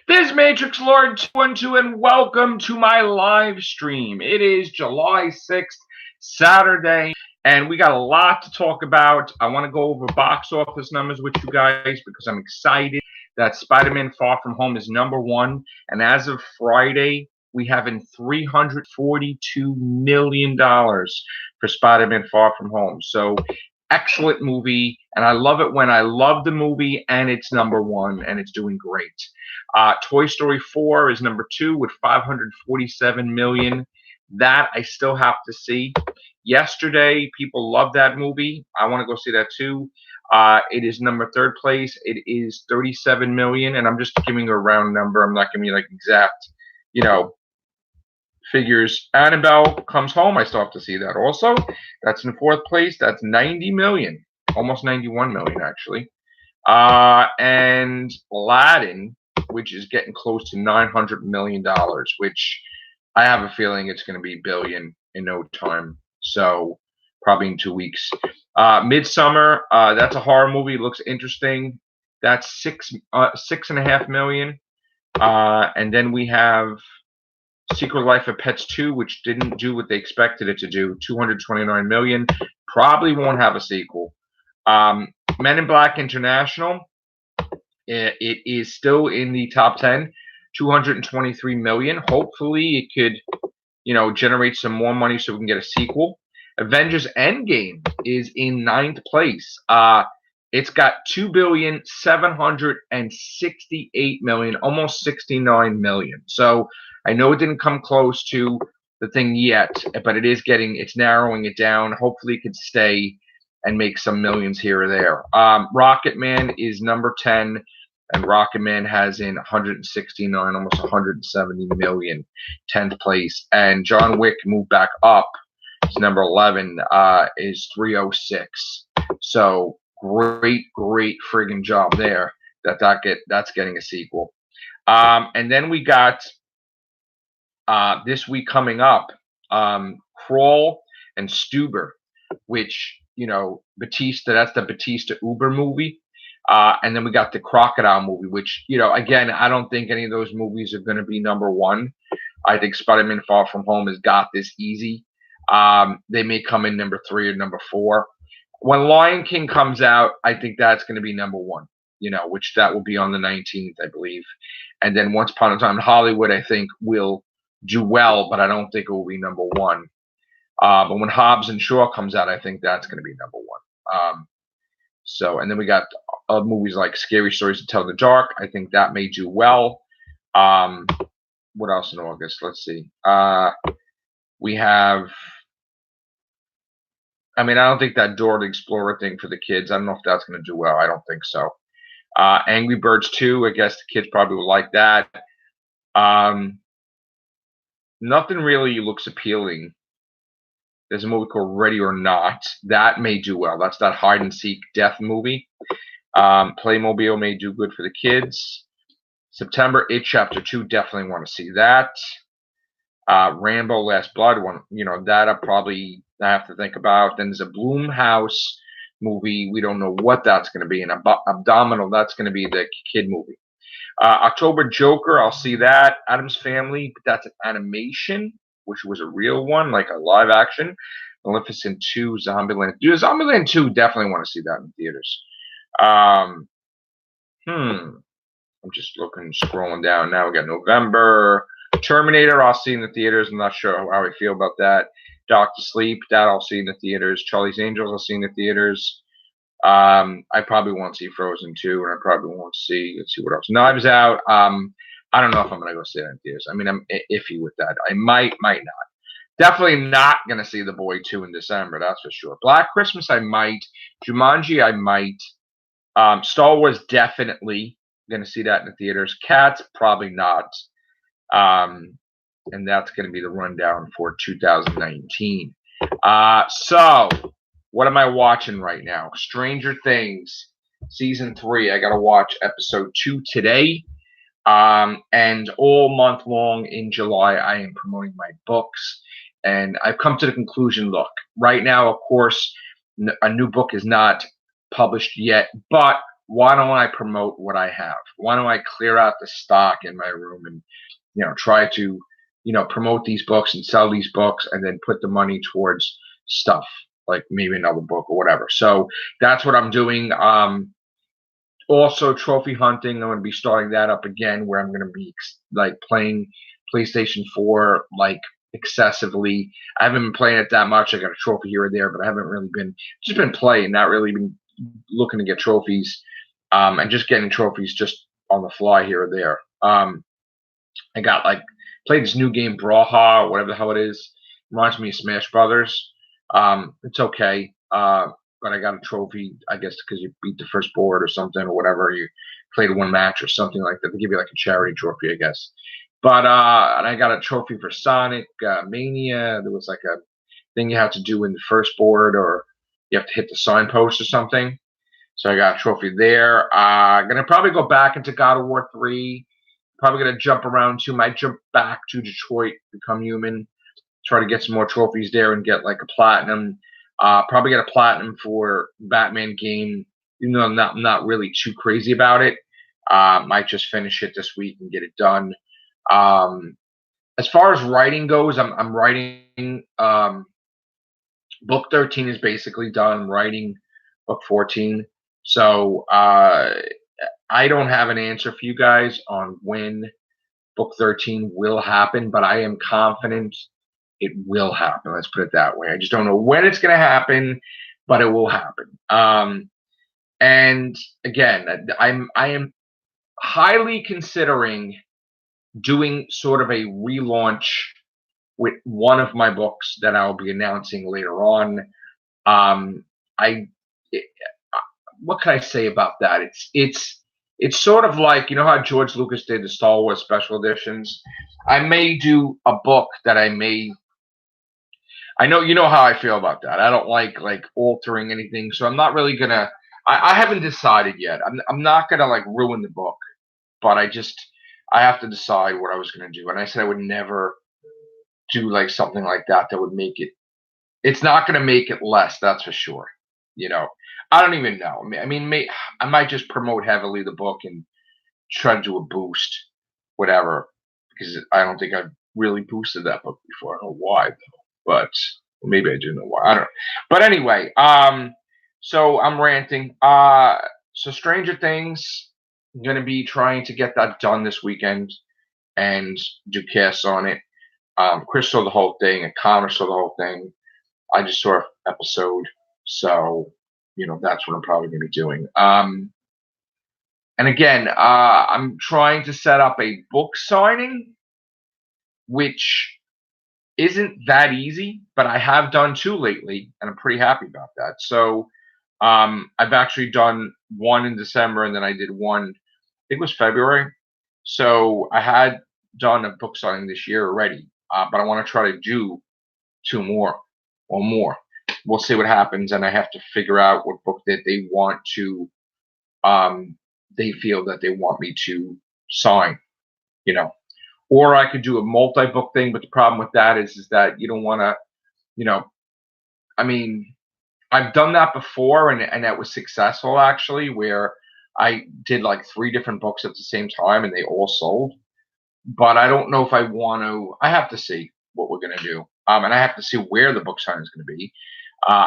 This is Matrixlord212 and welcome to my live stream. It is July 6th, Saturday, and we got a lot to talk about. I want to go over box office numbers with you guys because I'm excited that Spider-Man Far From Home is #1, and as of Friday, we have in $342 million for Spider-Man Far From Home. So excellent movie, and I love it when I love the movie and it's #1 and it's doing great. Toy Story 4 is #2 with 547 million. That I still have to see. Yesterday, people loved that movie. I want to go see that too. It is third place. It is 37 million, and I'm just giving a round number. I'm not giving you like exact, figures. Annabelle Comes Home. I still have to see that also. That's in 4th place. That's 90 million, almost 91 million actually. And Aladdin, which is getting close to $900 million, which I have a feeling it's going to be billion in no time. So probably in 2 weeks. Midsummer, that's a horror movie. Looks interesting. That's 6.5 million. And then we have Secret Life of Pets 2, which didn't do what they expected it to do. 229 million. Probably won't have a sequel. Men in Black International, it is still in the top 10, 223 million. Hopefully it could, generate some more money so we can get a sequel. Avengers Endgame is in 9th place. It's got 2,768 million, almost 69 million. So I know it didn't come close to the thing yet, but it's narrowing it down. Hopefully it could stay and make some millions here or there. Rocket Man is number 10, and Rocket Man has in 169, almost 170 million, 10th place. And John Wick moved back up. It's number 11, is 306. So great friggin' job there. That's getting a sequel. And then we got this week coming up, Crawl and Stuber, which Batista. That's the Batista Uber movie. And then we got the Crocodile movie, which, again, I don't think any of those movies are going to be #1. I think Spider-Man Far From Home has got this easy. They may come in #3 or #4. When Lion King comes out, I think that's going to be #1, which that will be on the 19th, I believe. And then Once Upon a Time in Hollywood, I think will do well, but I don't think it will be #1. But when Hobbs and Shaw comes out, I think that's going to be #1. And then we got movies like Scary Stories to Tell in the Dark. I think that may do well. What else in August? Let's see. We have, I don't think that Dora the Explorer thing for the kids, I don't know if that's going to do well. I don't think so. Angry Birds 2, I guess the kids probably would like that. Nothing really looks appealing. There's a movie called Ready or Not. That may do well. That's that hide and seek death movie. Playmobil may do good for the kids. September, It Chapter 2, definitely want to see that. Rambo Last Blood one, that I have to think about. Then there's a Blumhouse movie. We don't know what that's going to be. And Abdominal, that's going to be the kid movie. October, Joker, I'll see that. Addams Family, but that's an animation, which was a real one, like a live action. Maleficent 2, Zombieland. Dude, Zombieland 2, definitely want to see that in theaters. I'm just scrolling down now. We got November. Terminator, I'll see in the theaters. I'm not sure how I feel about that. Doctor Sleep, that I'll see in the theaters. Charlie's Angels, I'll see in the theaters. I probably won't see Frozen 2, and I probably won't see, let's see what else. Knives Out. I don't know if I'm going to go see that in theaters. I'm iffy with that. I might not. Definitely not going to see The Boy 2 in December, that's for sure. Black Christmas, I might. Jumanji, I might. Star Wars, definitely going to see that in the theaters. Cats, probably not. And that's going to be the rundown for 2019. So, what am I watching right now? Stranger Things, Season 3. I got to watch Episode 2 today. And all month long in July, I am promoting my books. And I've come to the conclusion, look, right now, of course, a new book is not published yet, but why don't I promote what I have? Why don't I clear out the stock in my room and, try to, promote these books and sell these books and then put the money towards stuff like maybe another book or whatever. So that's what I'm doing. Also trophy hunting. I'm going to be starting that up again, where I'm going to be like playing PlayStation 4 like excessively. I haven't been playing it that much. I got a trophy here or there, but I haven't really just been playing, not really been looking to get trophies, and just getting trophies just on the fly here or there. I got played this new game, Brawlhalla, whatever the hell it is. Reminds me of Smash Brothers. It's okay. But I got a trophy, I guess, because you beat the first board or something or whatever. You played one match or something like that. They give you like a charity trophy, I guess. But and I got a trophy for Sonic Mania. There was like a thing you have to do in the first board, or you have to hit the signpost or something. So I got a trophy there. Gonna probably go back into God of War 3. Probably gonna jump around too. Might jump back to Detroit, Become Human. Try to get some more trophies there and get like a platinum. Probably get a platinum for Batman game. Even though I'm not really too crazy about it. Might just finish it this week and get it done. As far as writing goes, I'm writing. Book 13 is basically done. I'm writing book 14. So I don't have an answer for you guys on when book 13 will happen, but I am confident it will happen. Let's put it that way. I just don't know when it's going to happen, but it will happen. And again, I am highly considering doing sort of a relaunch with one of my books that I'll be announcing later on. What can I say about that? It's sort of like, how George Lucas did the Star Wars special editions. I may do a book that I know how I feel about that. I don't like altering anything, so I'm not really gonna. I haven't decided yet. I'm not gonna ruin the book, but I have to decide what I was gonna do. And I said I would never do something like that would make it. It's not gonna make it less. That's for sure. I don't even know. I might just promote heavily the book and try to do a boost, whatever, because I don't think I've really boosted that book before. I don't know why though, but maybe I do know why. I don't know. But anyway, so I'm ranting. So Stranger Things, I'm gonna be trying to get that done this weekend and do casts on it. Chris saw the whole thing, and Connor saw the whole thing. I just saw an episode, so that's what I'm probably gonna be doing. And again, I'm trying to set up a book signing, which isn't that easy, but I have done two lately, and I'm pretty happy about that. So I've actually done one in December, and then I did one, I think it was February. So I had done a book signing this year already, but I want to try to do two more or more. We'll see what happens, and I have to figure out what book that they want to they feel that they want me to sign, or I could do a multi-book thing. But the problem with that is that you don't want to, I've done that before, and that was successful actually, where I did 3 different books at the same time and they all sold. But I don't know if I want to. I have to see what we're gonna do, and I have to see where the book signing is going to be.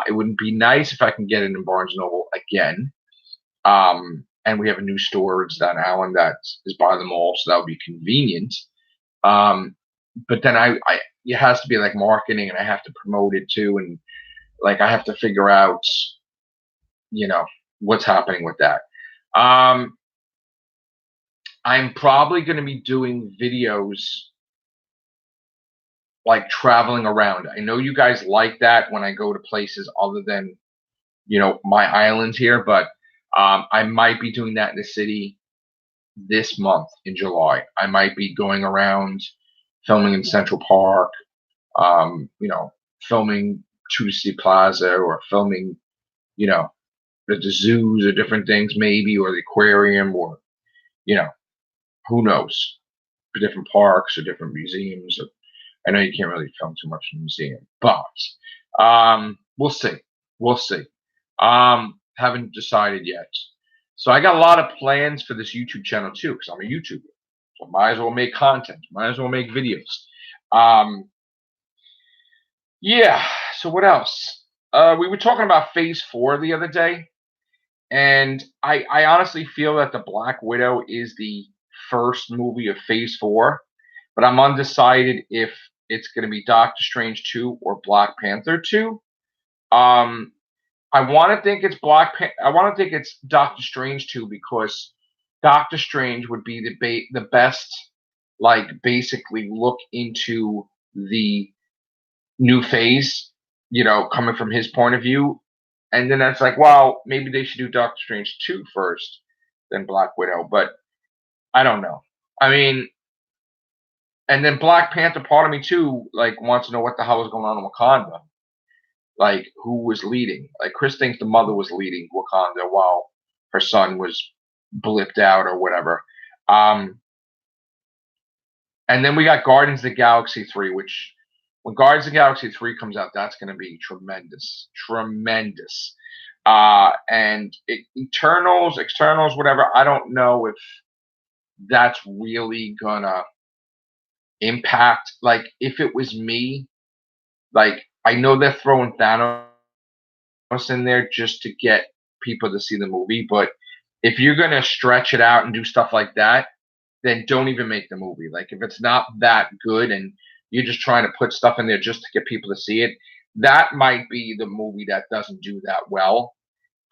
It would be nice if I can get it in Barnes Noble again. And we have a new store in Staten Island that is by the mall, so that would be convenient. But then it has to be marketing, and I have to promote it too, and I have to figure out, what's happening with that. I'm probably going to be doing videos traveling around. I know you guys like that when I go to places other than, my islands here, but I might be doing that in the city this month in July. I might be going around filming in Central Park, filming Tuesday Plaza, or filming, at the zoos or different things maybe, or the aquarium, or, who knows, for different parks or different museums. I know you can't really film too much in a museum, but we'll see. We'll see. Haven't decided yet. So I got a lot of plans for this YouTube channel too, because I'm a YouTuber. So might as well make content. Might as well make videos. Um, yeah. So what else? We were talking about Phase 4 the other day, and I honestly feel that the Black Widow is the first movie of Phase 4, but I'm undecided if it's going to be Doctor Strange 2 or Black Panther 2. Um, I want to think it's I want to think it's Doctor Strange 2 because Doctor Strange would be the best, like basically look into the new phase, coming from his point of view. And then that's like, well, maybe they should do Doctor Strange 2 first, then Black Widow. But I don't know. I mean, and then Black Panther, part of me too, like wants to know what the hell was going on in Wakanda. Like who was leading. Like Chris thinks the mother was leading Wakanda while her son was blipped out or whatever. Um, and then we got Guardians of the Galaxy 3, which when Guardians of the Galaxy 3 comes out, that's going to be tremendous. Tremendous. And Eternals, Externals, whatever, I don't know if that's really going to impact. Like, if it was me, like, I know they're throwing Thanos in there just to get people to see the movie, but if you're going to stretch it out and do stuff like that, then don't even make the movie. Like if it's not that good and you're just trying to put stuff in there just to get people to see it, that might be the movie that doesn't do that well.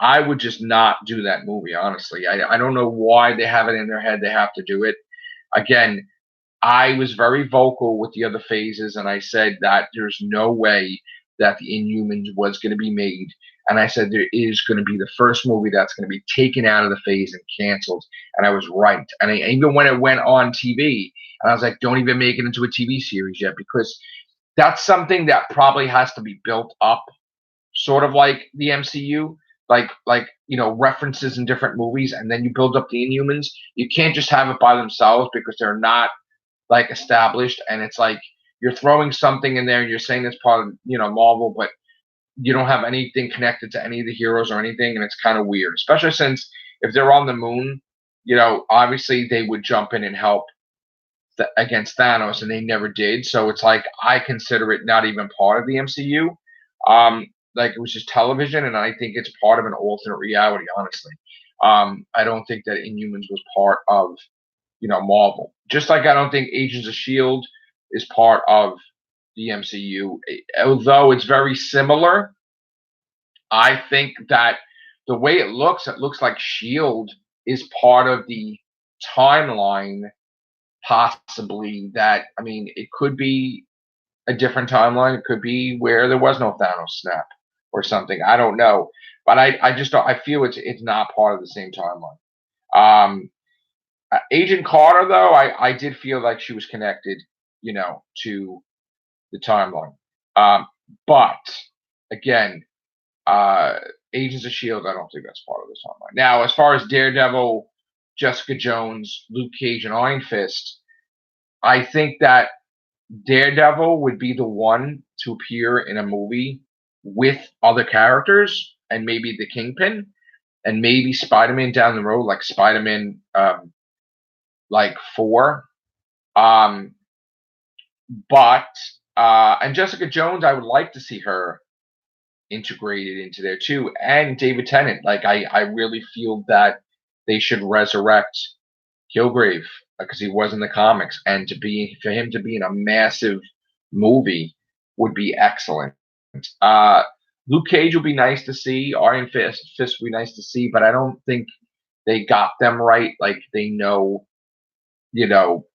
I would just not do that movie, honestly. I don't know why they have it in their head they have to do it. Again, I was very vocal with the other phases, and I said that there's no way that the Inhumans was going to be made. And I said there is going to be the first movie that's going to be taken out of the phase and canceled. And I was right. And even when it went on TV, and I was like, don't even make it into a TV series yet, because that's something that probably has to be built up, sort of like the MCU. Like references in different movies, and then you build up the Inhumans. You can't just have it by themselves because they're not like established, and it's like you're throwing something in there and you're saying it's part of Marvel, but you don't have anything connected to any of the heroes or anything, and it's kind of weird, especially since if they're on the moon, obviously they would jump in and help against Thanos, and they never did. So it's like I consider it not even part of the MCU. Like it was just television, and I think it's part of an alternate reality, honestly. I don't think that Inhumans was part of Marvel. Just like I don't think Agents of S.H.I.E.L.D. is part of the MCU. Although it's very similar, I think that the way it looks like S.H.I.E.L.D. is part of the timeline, possibly. That, I mean, it could be a different timeline. It could be where there was no Thanos snap or something. I don't know. But I just don't, I feel it's not part of the same timeline. Agent Carter, though, I did feel like she was connected, to the timeline. But again, Agents of S.H.I.E.L.D., I don't think that's part of the timeline. Now, as far as Daredevil, Jessica Jones, Luke Cage, and Iron Fist, I think that Daredevil would be the one to appear in a movie with other characters and maybe the Kingpin and maybe Spider-Man down the road, like Spider-Man like 4. But and Jessica Jones, I would like to see her integrated into there too. And David Tennant. Like I really feel that they should resurrect Kilgrave because he was in the comics, and for him to be in a massive movie would be excellent. Uh Luke Cage would be nice to see. Iron Fist would be nice to see, but I don't think they got them right. Like they know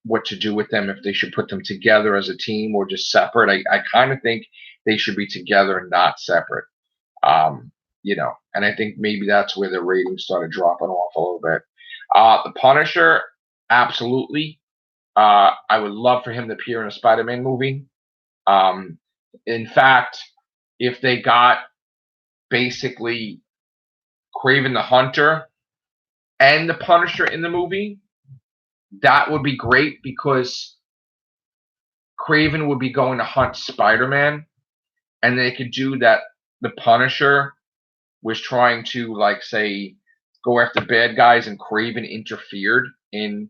what to do with them, if they should put them together as a team or just separate. I kind of think they should be together and not separate. And I think maybe that's where the ratings started dropping off a little bit. The Punisher, absolutely. I would love for him to appear in a Spider-Man movie. In fact, if they got basically Kraven the Hunter and the Punisher in the movie, that would be great because Kraven would be going to hunt Spider-Man, and they could do that. The Punisher was trying to, like, say, go after bad guys, and Kraven interfered in,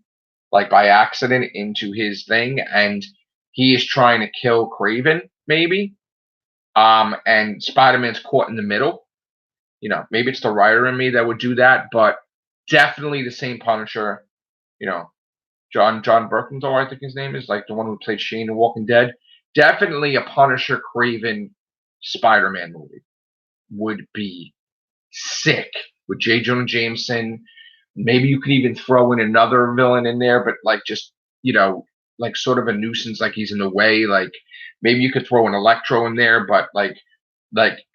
like, by accident into his thing, and he is trying to kill Kraven, maybe. And Spider-Man's caught in the middle. Maybe it's the writer in me that would do that, but definitely the same Punisher. You know, John Burkentall, I think his name is, like the one who played Shane in Walking Dead. Definitely a Punisher Kraven Spider-Man movie would be sick with J. Jonah Jameson. Maybe you could even throw in another villain in there, but like just like sort of a nuisance, like he's in the way. Like maybe you could throw an Electro in there, but like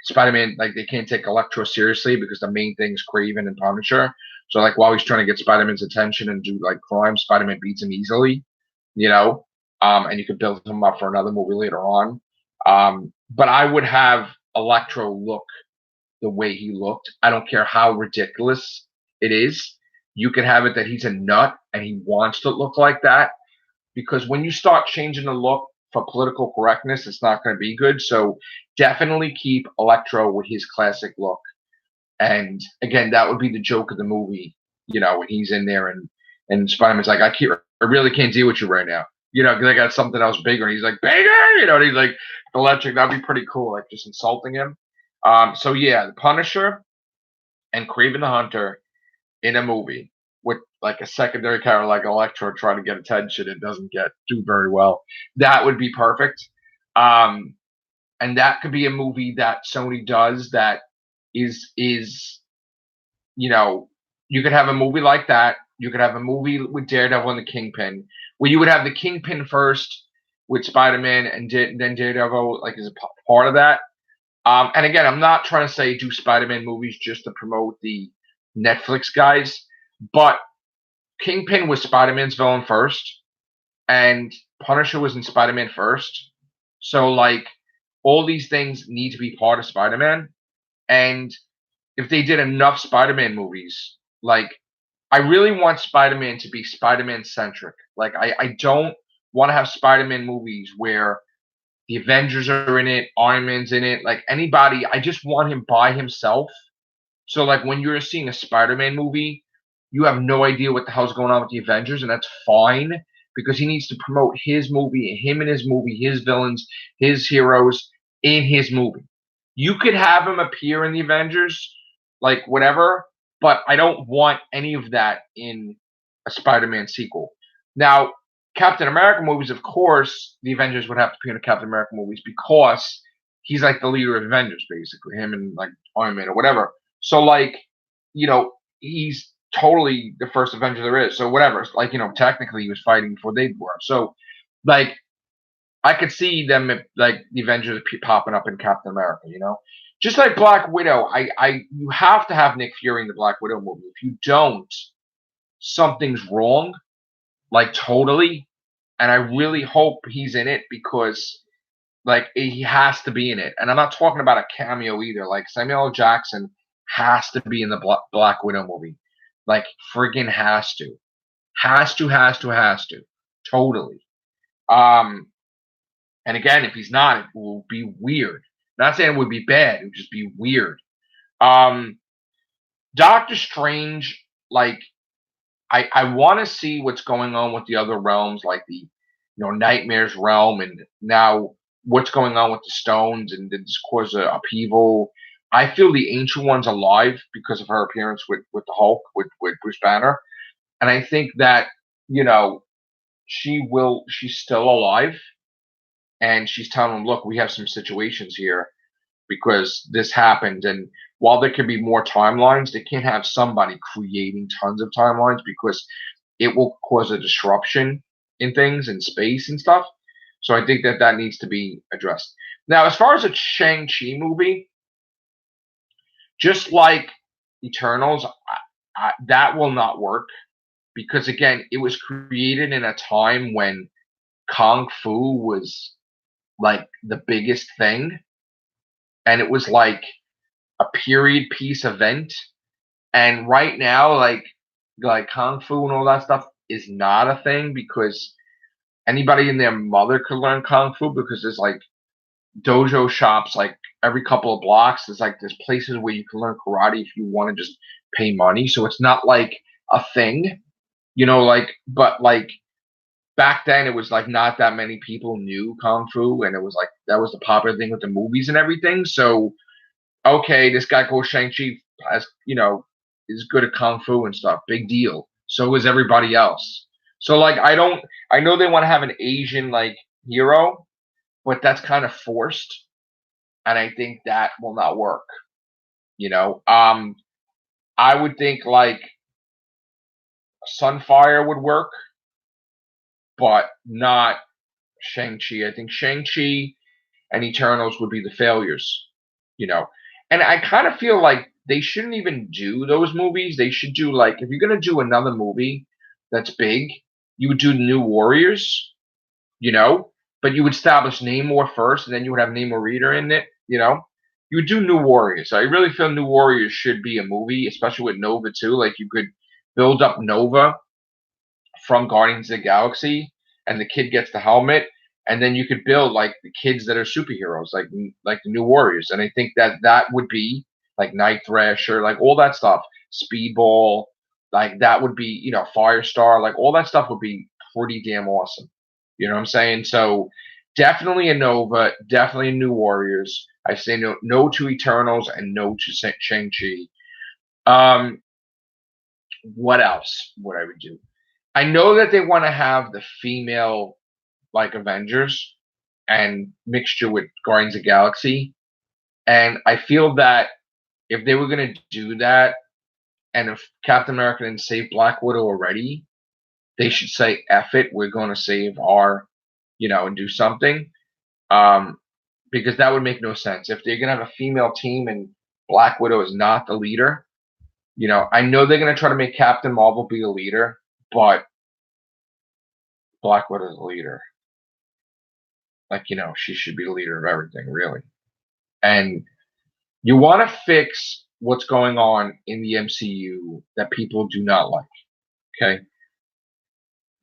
Spider-Man, like they can't take Electro seriously because the main thing is Kraven and Punisher. So like while he's trying to get Spider-Man's attention and do like crime, Spider-Man beats him easily, and you could build him up for another movie later on. But I would have Electro look the way he looked. I don't care how ridiculous it is. You could have it that he's a nut and he wants to look like that, because when you start changing the look for political correctness, it's not going to be good. So definitely keep Electro with his classic look. And again, that would be the joke of the movie, when he's in there and Spider-Man's like, I really can't deal with you right now. Because I got something else bigger. And he's like, bigger, and he's like, electric. That'd be pretty cool, like just insulting him. So yeah, the Punisher and Kraven the Hunter in a movie with like a secondary character like Electro trying to get attention and doesn't do very well. That would be perfect. And that could be a movie that Sony does that is you could have a movie like that. You could have a movie with Daredevil and the Kingpin, where you would have the Kingpin first with Spider-Man, and then Daredevil like is a part of that. And again, I'm not trying to say do Spider-Man movies just to promote the Netflix guys, but Kingpin was Spider-Man's villain first, and Punisher was in Spider-Man first. So like all these things need to be part of Spider-Man. And if they did enough Spider-Man movies, like I really want Spider-Man to be Spider-Man centric. Like I don't want to have Spider-Man movies where the Avengers are in it, Iron Man's in it, like anybody. I just want him by himself. So like when you're seeing a Spider-Man movie, you have no idea what the hell's going on with the Avengers, and that's fine because he needs to promote his movie, him in his movie, his villains, his heroes in his movie. You could have him appear in the Avengers, like whatever, but I don't want any of that in a Spider-Man sequel. Now, Captain America movies, of course, the Avengers would have to appear in the Captain America movies because he's like the leader of Avengers, basically, him and like Iron Man or whatever. So like, he's totally the first Avenger there is. So whatever, like technically he was fighting before they were. So like, I could see them like the Avengers popping up in Captain America. Just like Black Widow. You have to have Nick Fury in the Black Widow movie. If you don't, something's wrong. Like totally. And I really hope he's in it because like he has to be in it. And I'm not talking about a cameo either. Like Samuel L. Jackson has to be in the Black Widow movie. Like friggin' has to. Has to. Totally. And again, if he's not, it will be weird. Not saying it would be bad, it would just be weird. Doctor Strange, like I want to see what's going on with the other realms, like the Nightmares realm, and now what's going on with the stones, and did this cause a upheaval? I feel the Ancient One's alive because of her appearance with the Hulk, with Bruce Banner, and I think that she's still alive, and she's telling them, look, we have some situations here because this happened, and while there can be more timelines, they can't have somebody creating tons of timelines because it will cause a disruption in things in space and stuff. So I think that needs to be addressed. Now, as far as a Shang-Chi movie, just like Eternals, that will not work because, again, it was created in a time when Kung Fu was like the biggest thing, and it was like a period piece event. And right now, like Kung Fu and all that stuff is not a thing because anybody and their mother could learn Kung Fu because there's like dojo shops like every couple of blocks. There's places where you can learn karate if you want to just pay money, so it's not like a thing, but like back then it was like not that many people knew kung fu, and it was like that was the popular thing with the movies and everything. So okay, this guy called Shang-Chi has, is good at kung fu and stuff. Big deal. So is everybody else. So like I know they want to have an Asian like hero, but that's kind of forced, and I think that will not work. You know, I would think like Sunfire would work, but not Shang-Chi. I think Shang-Chi and Eternals would be the failures, you know. And I kind of feel like they shouldn't even do those movies. They should do like if you're gonna do another movie that's big, you would do the New Warriors, you know, but you would establish Namor first, and then you would have Namor Reader in it, you know. You would do New Warriors. I really feel New Warriors should be a movie, especially with Nova too. Like you could build up Nova from Guardians of the Galaxy, and the kid gets the helmet, and then you could build like the kids that are superheroes, like the New Warriors, and I think that would be like Night Thrasher, like all that stuff, Speedball, like that would be Firestar, like all that stuff would be pretty damn awesome. You know what I'm saying? So definitely a Nova, definitely a New Warriors. I say no to Eternals and no to Shang-Chi. Um, what else would I would do? I know that they want to have the female like Avengers and mixture with Guardians of the Galaxy. And I feel that if they were going to do that, and if Captain America didn't save Black Widow already, they should say, F it, we're going to save our, and do something. Because that would make no sense. If they're going to have a female team and Black Widow is not the leader, I know they're going to try to make Captain Marvel be the leader, but Black Widow is the leader. Like, she should be the leader of everything, really. And you want to fix what's going on in the MCU that people do not like. Okay.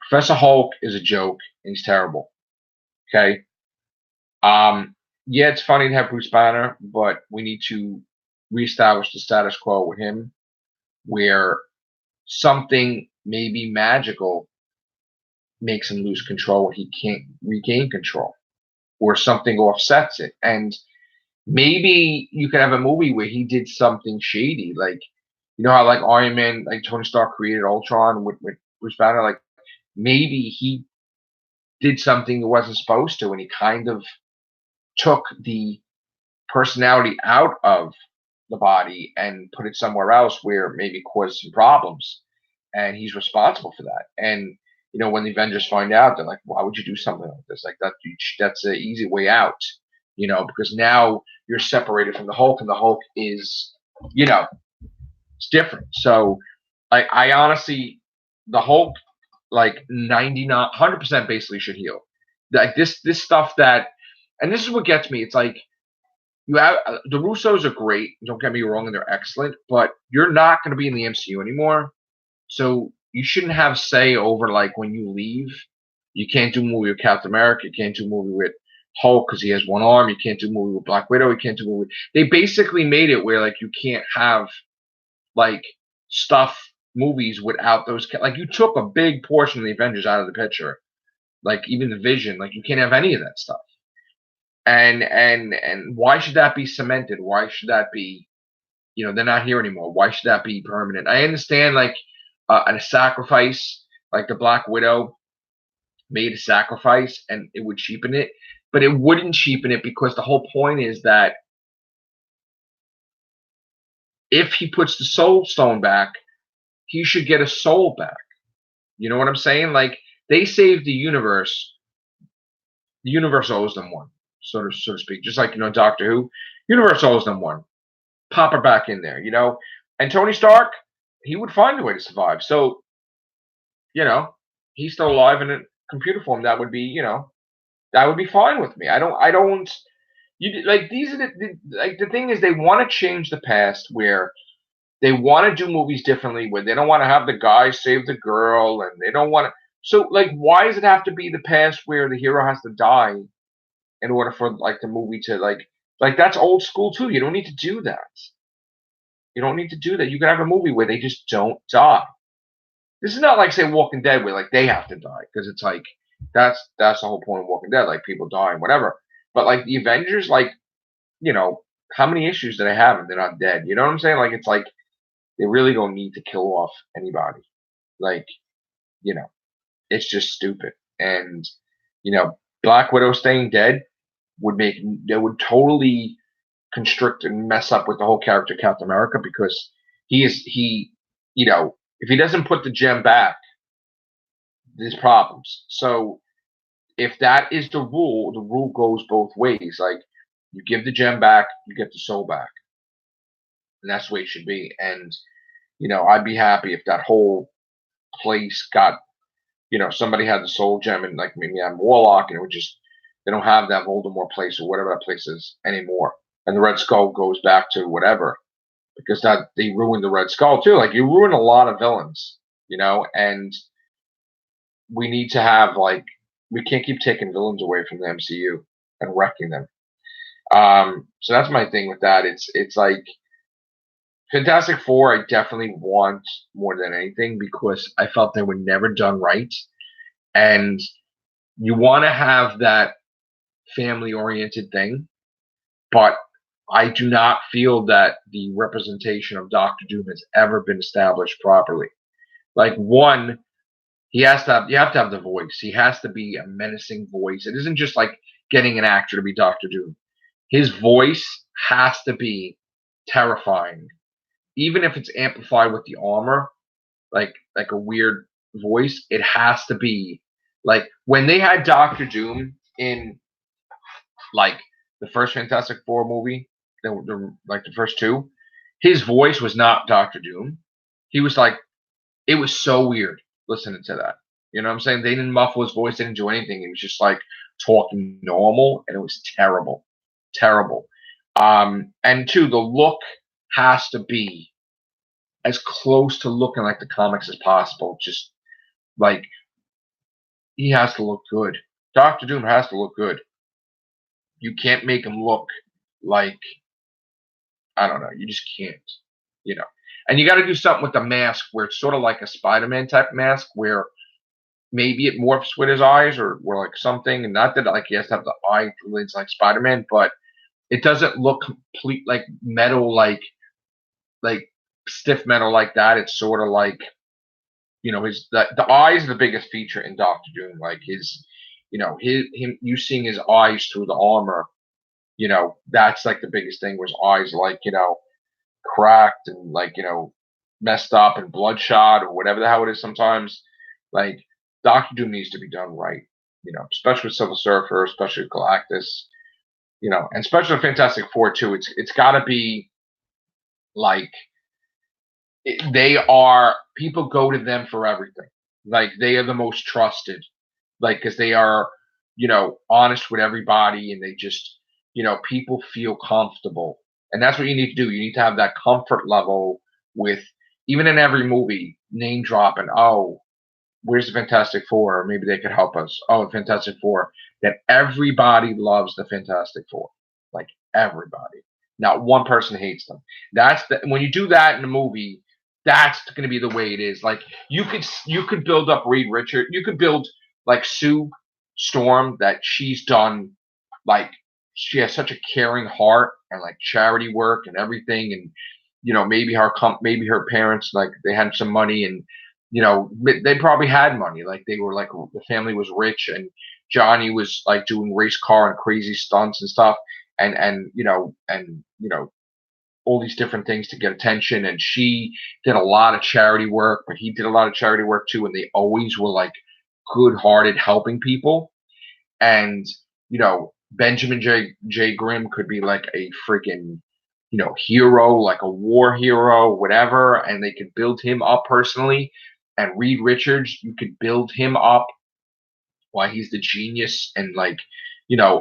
Professor Hulk is a joke and he's terrible. Okay. Yeah, it's funny to have Bruce Banner, but we need to reestablish the status quo with him where something maybe magical makes him lose control when he can't regain control, or something offsets it. And maybe you could have a movie where he did something shady, like how like Iron Man, like Tony Stark created Ultron with Bruce Banner, like maybe he did something he wasn't supposed to, and he kind of took the personality out of the body and put it somewhere else where maybe caused some problems, and he's responsible for that. And when the Avengers find out, they're like, "Why would you do something like this? Like that's an easy way out." Because now you're separated from the Hulk, and the Hulk is, it's different. So I honestly, the Hulk, like 99, 100% basically should heal. Like this stuff that, and this is what gets me. It's like you have the Russos are great. Don't get me wrong, and they're excellent. But you're not going to be in the MCU anymore, so you shouldn't have say over like when you leave. You can't do a movie with Captain America. You can't do a movie with Hulk because he has one arm. You can't do a movie with Black Widow. You can't do a movie. They basically made it where like you can't have like stuff movies without those. Like you took a big portion of the Avengers out of the picture. Like even the Vision. Like you can't have any of that stuff. And why should that be cemented? Why should that be? They're not here anymore. Why should that be permanent? I understand like a sacrifice, like the Black Widow made a sacrifice and it would cheapen it, but it wouldn't cheapen it because the whole point is that if he puts the soul stone back, he should get a soul back. You know what I'm saying? Like they saved the universe. The universe owes them one, so to speak. Just like Doctor Who, universe owes them one. Pop her back in there, And Tony Stark, he would find a way to survive. So, he's still alive in a computer form. That would be, that would be fine with me. I don't. You like these are the thing is they want to change the past where they want to do movies differently where they don't want to have the guy save the girl and they don't want to. So like, why does it have to be the past where the hero has to die in order for like the movie to like that's old school too. You don't need to do that. You don't need to do that. You can have a movie where they just don't die. This is not like, say, Walking Dead, where like they have to die, because it's like that's the whole point of Walking Dead, like people die and whatever. But like the Avengers, like, how many issues do they have and they're not dead? You know what I'm saying? Like it's like they really don't need to kill off anybody. Like, you know, it's just stupid. And Black Widow staying dead would totally constrict and mess up with the whole character Captain America, because if he doesn't put the gem back, there's problems. So if that is the rule goes both ways. Like, you give the gem back, you get the soul back, and that's the way it should be. And I'd be happy if that whole place got, somebody had the soul gem, and like maybe I'm Warlock, and it would just, they don't have that Voldemort place or whatever that place is anymore, and the Red Skull goes back to whatever, because that they ruined the Red Skull too. Like, you ruin a lot of villains, and we need to have, like, we can't keep taking villains away from the MCU and wrecking them. So that's my thing with that. It's like Fantastic Four, I definitely want more than anything, because I felt they were never done right. And you want to have that family-oriented thing, but I do not feel that the representation of Doctor Doom has ever been established properly. Like, one, you have to have the voice. He has to be a menacing voice. It isn't just like getting an actor to be Doctor Doom. His voice has to be terrifying, even if it's amplified with the armor, like a weird voice. It has to be like when they had Doctor Doom in like the first Fantastic Four movie, like the first two. His voice was not Doctor Doom. He was like, it was so weird listening to that. You know what I'm saying? They didn't muffle his voice, they didn't do anything. He was just like talking normal, and it was terrible. Terrible. And two, the look has to be as close to looking like the comics as possible. Just like, he has to look good. Doctor Doom has to look good. You can't make him look like, I don't know. You just can't, And you got to do something with the mask where it's sort of like a Spider-Man type mask, where maybe it morphs with his eyes, or like something. And not that like he has to have the eye lids like Spider-Man, but it doesn't look complete like metal, like stiff metal like that. It's sort of like, the eyes are the biggest feature in Doctor Doom. Like his, you seeing his eyes through the armor, that's like the biggest thing, was eyes like, cracked and like, messed up and bloodshot or whatever the hell it is sometimes. Like, Doctor Doom needs to be done right, especially with Silver Surfer, especially with Galactus, and especially Fantastic Four too. It's got to be like, people go to them for everything. Like, they are the most trusted, like, because they are, honest with everybody, and they just, people feel comfortable. And that's what you need to do. You need to have that comfort level with, even in every movie, name dropping. Oh, where's the Fantastic Four? Or maybe they could help us. Oh, Fantastic Four. That everybody loves the Fantastic Four. Like, everybody. Not one person hates them. When you do that in a movie, that's going to be the way it is. Like, you could build up Reed Richards. You could build like Sue Storm, that she's done, like, she has such a caring heart and like charity work and everything. And, maybe her parents, like, they had some money, and, they probably had money. Like, they were like, the family was rich, and Johnny was like doing race car and crazy stunts and stuff. And all these different things to get attention. And she did a lot of charity work, but he did a lot of charity work too. And they always were like good-hearted, helping people. And, Benjamin J. Grimm could be like a freaking, hero, like a war hero, whatever. And they could build him up personally. And Reed Richards, you could build him up why he's the genius and like,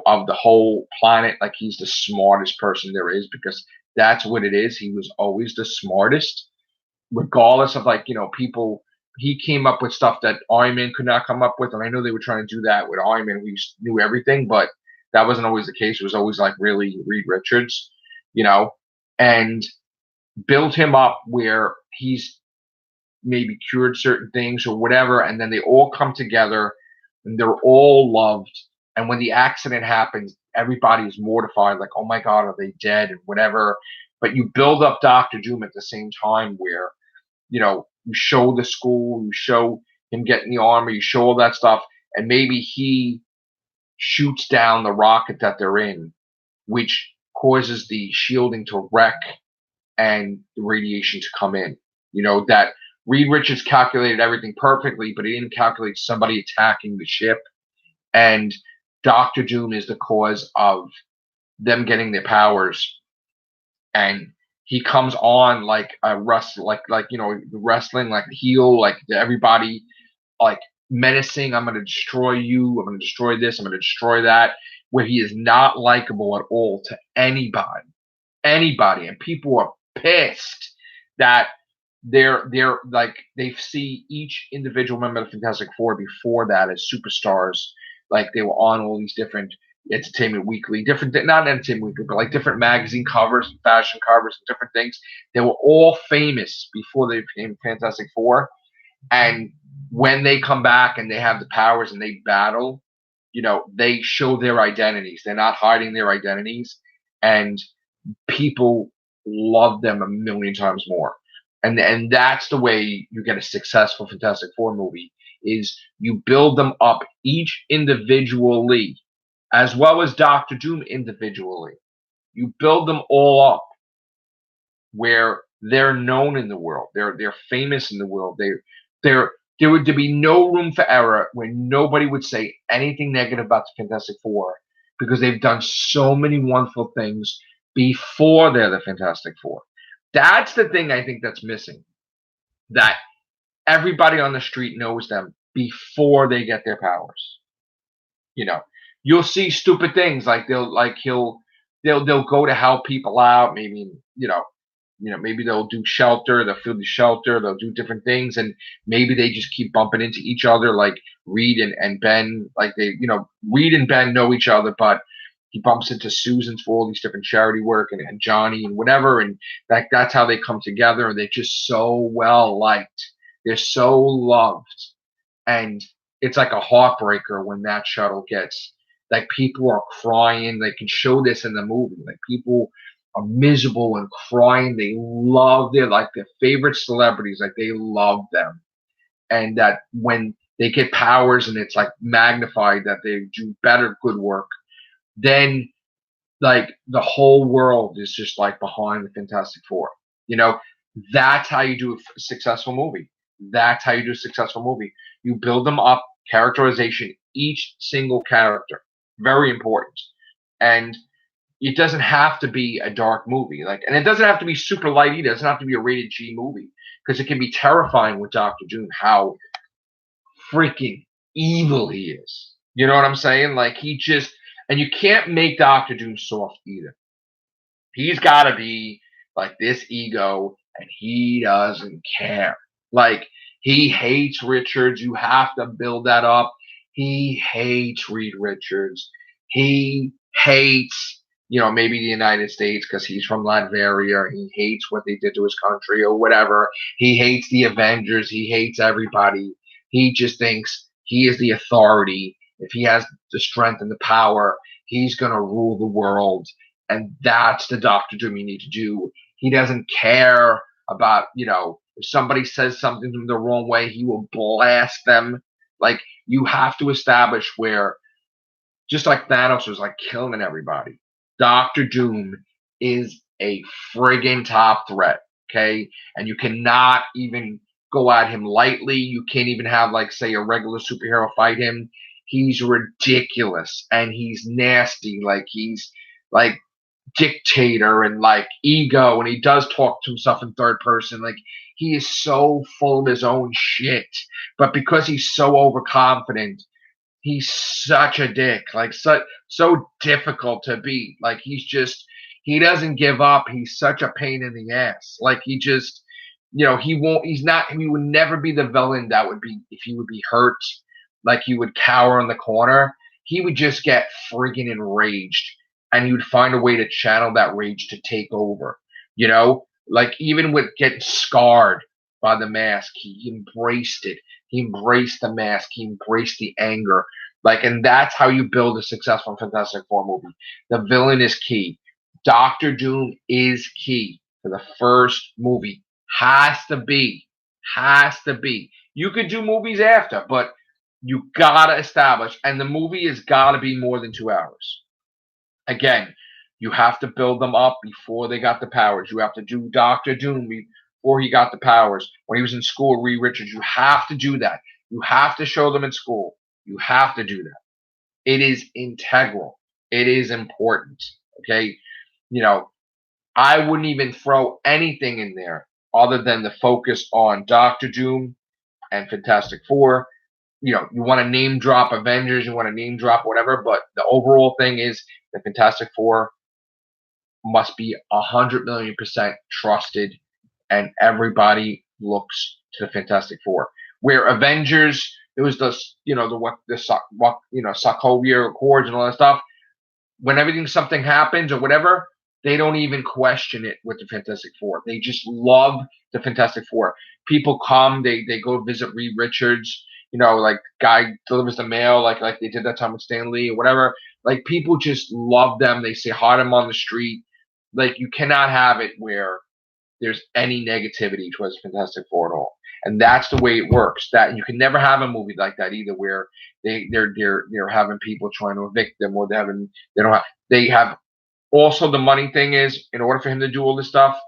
of the whole planet. Like, he's the smartest person there is, because that's what it is. He was always the smartest, regardless of like, people. He came up with stuff that Iron Man could not come up with. And I know they were trying to do that with Iron Man. We knew everything, but that wasn't always the case. It was always like really Reed Richards, and build him up where he's maybe cured certain things or whatever, and then they all come together and they're all loved. And when the accident happens, everybody is mortified, like, oh my God, are they dead and whatever. But you build up Dr. Doom at the same time where, you show the school, you show him getting the armor, you show all that stuff, and maybe he shoots down the rocket that they're in, which causes the shielding to wreck and the radiation to come in. That Reed Richards calculated everything perfectly, but he didn't calculate somebody attacking the ship. And Doctor Doom is the cause of them getting their powers. And he comes on like a wrestler, wrestling, like a heel, like everybody, like menacing. I'm going to destroy you. I'm going to destroy this. I'm going to destroy that. Where he is not likable at all to anybody, and people are pissed that they're like they see each individual member of the Fantastic Four before that as superstars, like they were on all these different Entertainment Weekly, not Entertainment Weekly, but like different magazine covers, and fashion covers, and different things. They were all famous before they became Fantastic Four, and when they come back and they have the powers and they battle, they show their identities. They're not hiding their identities, and people love them a million times more. And that's the way you get a successful Fantastic Four movie, is you build them up each individually, as well as Doctor Doom individually. You build them all up where they're known in the world. They're famous in the world. There would be no room for error, where nobody would say anything negative about the Fantastic Four, because they've done so many wonderful things before they're the Fantastic Four. That's the thing I think that's missing. That everybody on the street knows them before they get their powers. You'll see stupid things like they'll go to help people out. Maybe maybe they'll do shelter, they'll fill the shelter, they'll do different things, and maybe they just keep bumping into each other, like Reed and Ben. Like Reed and Ben know each other, but he bumps into Susan for all these different charity work, and Johnny and whatever, and that's how they come together, and they're just so well liked. They're so loved, and it's like a heartbreaker when that shuttle gets, like, people are crying. They can show this in the movie. Like, people are miserable and crying. They love their favorite celebrities. Like, they love them. And that when they get powers and it's like magnified, that they do better good work, then like the whole world is just like behind the Fantastic Four. That's how you do a successful movie. That's how you do a successful movie. You build them up, characterization, each single character. Very important. And it doesn't have to be a dark movie. And it doesn't have to be super light either. It doesn't have to be a rated G movie, because it can be terrifying with Doctor Doom, how freaking evil he is. You know what I'm saying? And you can't make Doctor Doom soft either. He's got to be like this ego, and he doesn't care. Like, he hates Richards. You have to build that up. He hates Reed Richards. He hates, maybe the United States because he's from Latveria. He hates what they did to his country or whatever. He hates the Avengers. He hates everybody. He just thinks he is the authority. If he has the strength and the power, he's going to rule the world. And that's the Doctor Doom you need to do. He doesn't care about, if somebody says something to him the wrong way, he will blast them. Like, you have to establish where, just like Thanos was like killing everybody, Doctor Doom is a friggin' top threat, okay? And you cannot even go at him lightly. You can't even have, like, say, a regular superhero fight him. He's ridiculous, and he's nasty. Like, he's like dictator and like ego, and he does talk to himself in third person. Like, he is so full of his own shit, but because he's so overconfident, he's such a dick. Like, so difficult to beat. Like, he doesn't give up. He's such a pain in the ass. Like, he just, he would never be the villain that would be, if he would be hurt, like, he would cower in the corner. He would just get friggin' enraged, and he would find a way to channel that rage to take over. Like even with getting scarred by the mask, he embraced it. He embraced the mask. He embraced the anger. Like, and that's how you build a successful Fantastic Four movie. The villain is key. Doctor Doom is key for the first movie. Has to be. Has to be. You could do movies after, but you gotta establish, and the movie has gotta be more than 2 hours. Again, you have to build them up before they got the powers. You have to do Doctor Doom before he got the powers. When he was in school, Reed Richards, you have to do that. You have to show them in school. You have to do that. It is integral. It is important. Okay. You know, I wouldn't even throw anything in there other than the focus on Doctor Doom and Fantastic Four. You know, you want to name drop Avengers, you want to name drop whatever, but the overall thing is the Fantastic Four must be 100 million% trusted, and everybody looks to the Fantastic Four. Where Avengers, it was the Sokovia Accords and all that stuff. When something happens or whatever, they don't even question it with the Fantastic Four. They just love the Fantastic Four. People come, they go visit Reed Richards. You know, like guy delivers the mail, like they did that time with Stan Lee or whatever. Like people just love them. They say hi to them on the street. Like you cannot have it where there's any negativity towards Fantastic Four at all. And that's the way it works. That you can never have a movie like that either, where they're having people trying to evict them, or they have. Also, the money thing is, in order for him to do all this stuff,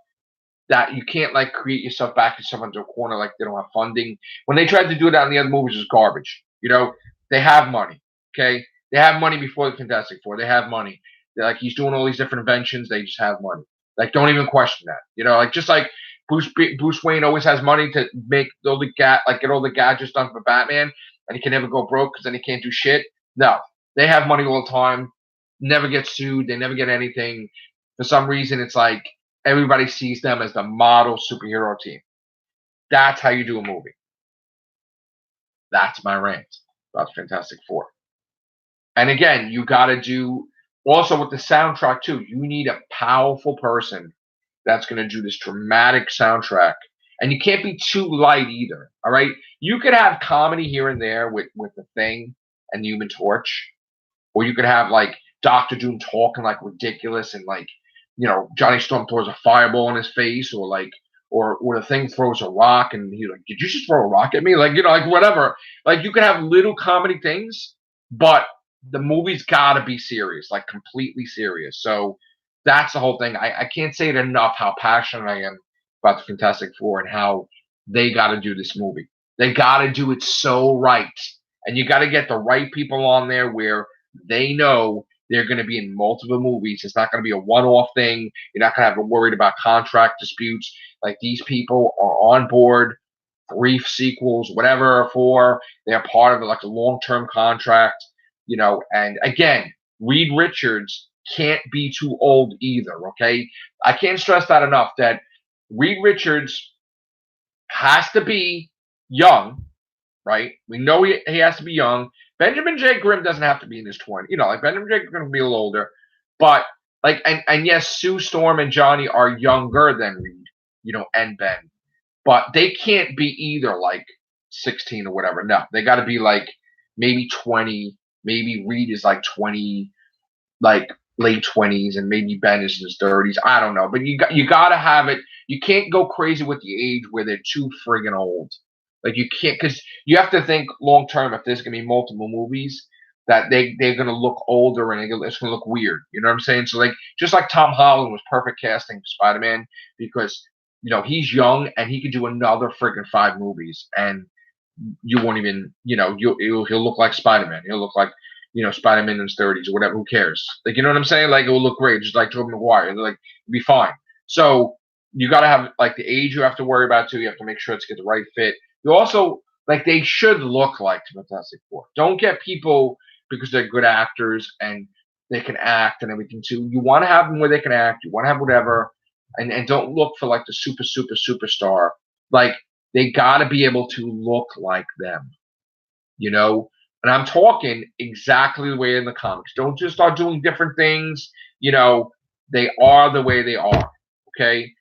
that you can't like create yourself back in someone's corner like they don't have funding. When they tried to do that in the other movies, it's garbage. You know, they have money. Okay, they have money before the Fantastic Four. They have money. They're like he's doing all these different inventions. They just have money. Like don't even question that. You know, like just like Bruce Wayne always has money to make all the get all the gadgets done for Batman, and he can never go broke because then he can't do shit. No, they have money all the time. Never get sued. They never get anything. For some reason, it's like everybody sees them as the model superhero team. That's how you do a movie. That's my rant about Fantastic Four. And again, you got to do also with the soundtrack too. You need a powerful person that's going to do this dramatic soundtrack. And you can't be too light either. All right. You could have comedy here and there with the Thing and the Human Torch, or you could have like Doctor Doom talking like ridiculous and like, you know, Johnny Storm throws a fireball in his face, or like, or the Thing throws a rock and he's like, "Did you just throw a rock at me?" Like, you know, like whatever. Like you could have little comedy things, but the movie's got to be serious, like completely serious. So that's the whole thing. I can't say it enough how passionate I am about the Fantastic Four and how they got to do this movie. They got to do it so right, and you got to get the right people on there where they know they're going to be in multiple movies. It's not going to be a one-off thing. You're not going to have to worry about contract disputes. Like these people are on board, 3 sequels, whatever, 4. They're part of like a long-term contract, you know. And again, Reed Richards can't be too old either. Okay, I can't stress that enough. That Reed Richards has to be young, right? We know he has to be young. Benjamin J. Grimm doesn't have to be in his 20s. You know, like Benjamin J. Grimm will be a little older. But like and yes, Sue Storm and Johnny are younger than Reed, you know, and Ben. But they can't be either like 16 or whatever. No, they gotta be like maybe 20. Maybe Reed is like 20, like late 20s, and maybe Ben is in his 30s. I don't know. But you gotta have it. You can't go crazy with the age where they're too friggin' old. Like you can't, because you have to think long term. If there's gonna be multiple movies, that they're gonna look older and it's gonna look weird. You know what I'm saying? So like just like Tom Holland was perfect casting for Spider-Man, because you know he's young and he could do another friggin' 5 movies and you won't even, you know, he'll look like Spider-Man. He'll look like, you know, Spider-Man in his 30s or whatever. Who cares? Like, you know what I'm saying? Like, it will look great, just like Tobey Maguire. Like, it'll be fine. So you got to have like the age you have to worry about too. You have to make sure it's get the right fit. You also like they should look like Fantastic Four. Don't get people because they're good actors and they can act and everything too. You want to have them where they can act. You want to have whatever, and don't look for like the superstar. Like they got to be able to look like them, you know? And I'm talking exactly the way in the comics. Don't just start doing different things. You know, they are the way they are. Okay.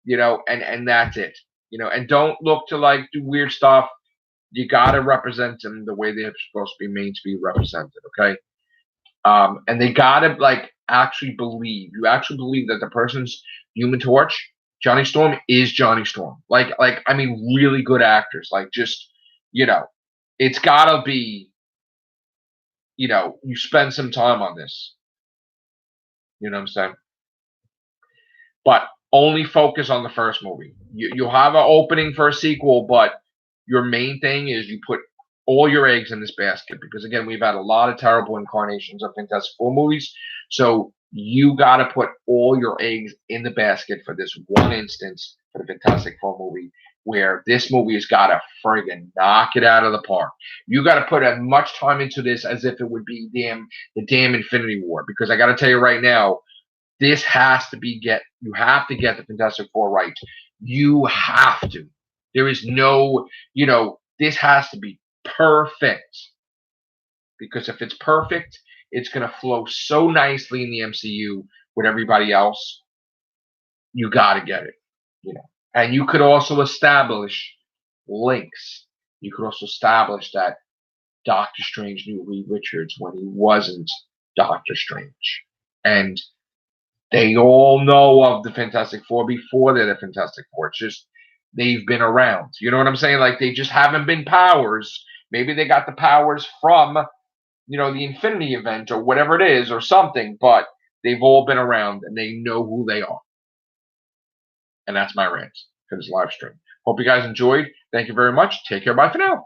and that's it. And don't look to like do weird stuff. You gotta represent them the way they're supposed to be made to be represented, okay? And they gotta like actually believe. You actually believe that the person's Human Torch, Johnny Storm, is Johnny Storm. Like I mean, really good actors. Like just it's gotta be. You spend some time on this. You know what I'm saying? But only focus on the first movie. You'll have an opening for a sequel, but your main thing is you put all your eggs in this basket because again, we've had a lot of terrible incarnations of Fantastic Four movies. So you got to put all your eggs in the basket for this one instance for the Fantastic Four movie, where this movie has got to friggin' knock it out of the park. You got to put as much time into this as if it would be the damn Infinity War. Because I got to tell you right now, this has to be you have to get the Fantastic Four right. You have to. There is no, this has to be perfect. Because if it's perfect, it's going to flow so nicely in the MCU with everybody else. You got to get it, And you could also establish links. You could also establish that Doctor Strange knew Reed Richards when he wasn't Doctor Strange. And they all know of the Fantastic Four before they're the Fantastic Four. It's just they've been around. You know what I'm saying? Like they just haven't been powers. Maybe they got the powers from, the Infinity event or whatever it is or something, but they've all been around and they know who they are. And that's my rant for this live stream. Hope you guys enjoyed. Thank you very much. Take care. Bye for now.